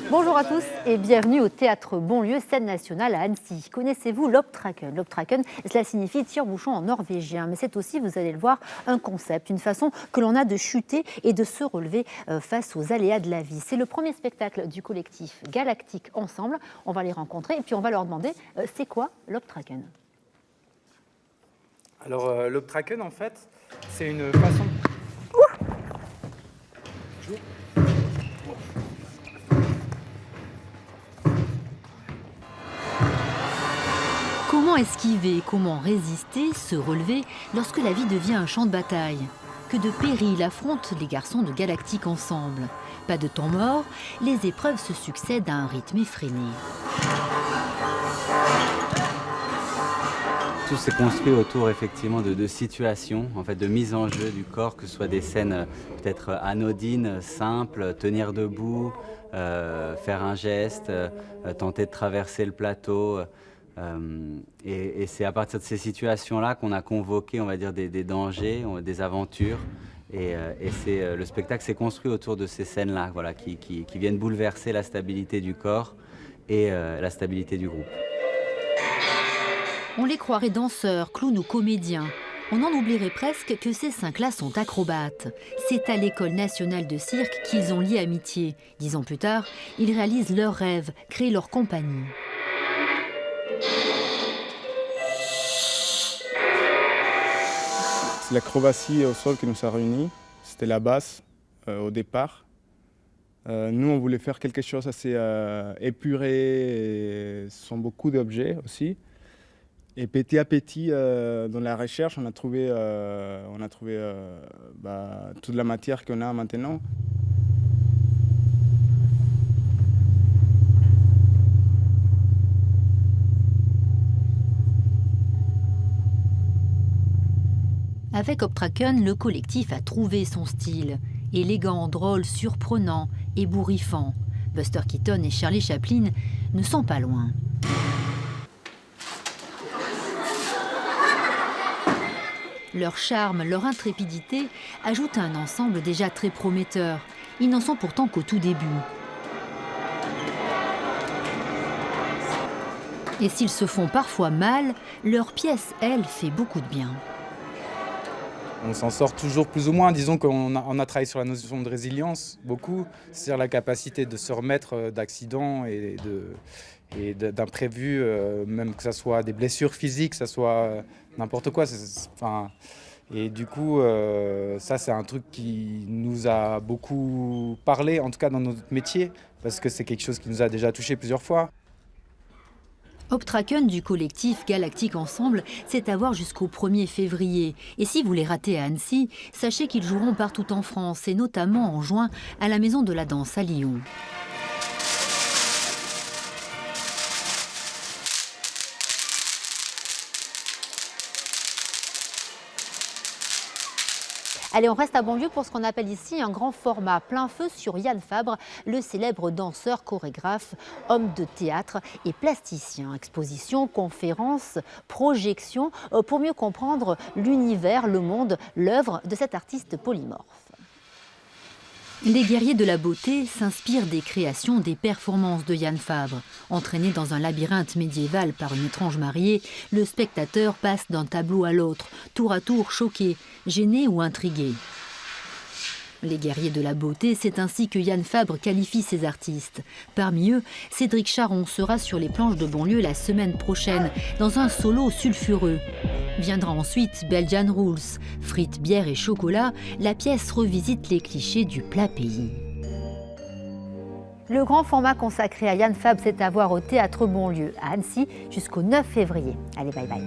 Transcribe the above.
Bonjour à tous et bienvenue au Théâtre Bonlieu, scène nationale à Annecy. Connaissez-vous l'Opptraken? L'Opptraken, cela signifie tire-bouchon en norvégien, mais c'est aussi, vous allez le voir, un concept, une façon que l'on a de chuter et de se relever face aux aléas de la vie. C'est le premier spectacle du collectif Galactique Ensemble. On va les rencontrer et puis on va leur demander c'est quoi l'Opptraken? Alors l'Opptraken, en fait, c'est une façon... Comment esquiver, comment résister, se relever lorsque la vie devient un champ de bataille? Que de périls affrontent les garçons de Galactique Ensemble. Pas de temps mort, les épreuves se succèdent à un rythme effréné. Tout s'est construit autour effectivement de situations, en fait, de mise en jeu du corps, que ce soit des scènes peut-être anodines, simples, tenir debout, faire un geste, tenter de traverser le plateau. Et c'est à partir de ces situations-là qu'on a convoqué, on va dire, des dangers, des aventures. Le spectacle s'est construit autour de ces scènes-là, voilà, qui viennent bouleverser la stabilité du corps et la stabilité du groupe. On les croirait danseurs, clowns ou comédiens. On en oublierait presque que ces 5-là sont acrobates. C'est à l'École nationale de cirque qu'ils ont lié amitié. 10 ans plus tard, ils réalisent leur rêve, créent leur compagnie. C'est l'acrobatie au sol qui nous a réunis. C'était la base au départ. Nous, on voulait faire quelque chose assez épuré, sans beaucoup d'objets aussi. Et petit à petit, dans la recherche, on a trouvé toute la matière qu'on a maintenant. Avec Opptraken, le collectif a trouvé son style. Élégant, drôle, surprenant, ébouriffant. Buster Keaton et Charlie Chaplin ne sont pas loin. Leur charme, leur intrépidité ajoutent à un ensemble déjà très prometteur. Ils n'en sont pourtant qu'au tout début. Et s'ils se font parfois mal, leur pièce, elle, fait beaucoup de bien. On s'en sort toujours plus ou moins. Disons qu'on a travaillé sur la notion de résilience, beaucoup. C'est-à-dire la capacité de se remettre d'accidents et d'imprévus, même que ce soit des blessures physiques, que ce soit n'importe quoi. Et du coup, ça, c'est un truc qui nous a beaucoup parlé, en tout cas dans notre métier, parce que c'est quelque chose qui nous a déjà touché plusieurs fois. Opptraken du collectif Galactique Ensemble, c'est à voir jusqu'au 1er février. Et si vous les ratez à Annecy, sachez qu'ils joueront partout en France, et notamment en juin à la Maison de la Danse à Lyon. Allez, on reste à Bonlieu pour ce qu'on appelle ici un grand format, plein feu sur Yann Fabre, le célèbre danseur, chorégraphe, homme de théâtre et plasticien. Exposition, conférences, projections, pour mieux comprendre l'univers, le monde, l'œuvre de cet artiste polymorphe. Les guerriers de la beauté s'inspirent des créations, des performances de Yann Fabre. Entraîné dans un labyrinthe médiéval par une étrange mariée, le spectateur passe d'un tableau à l'autre, tour à tour choqué, gêné ou intrigué. Les guerriers de la beauté, c'est ainsi que Yann Fabre qualifie ses artistes. Parmi eux, Cédric Charon sera sur les planches de Bonlieu la semaine prochaine, dans un solo sulfureux. Viendra ensuite Belgian Rules. Frites, bière et chocolat, la pièce revisite les clichés du plat pays. Le grand format consacré à Yann Fabre, c'est à voir au Théâtre Bonlieu à Annecy jusqu'au 9 février. Allez, bye bye.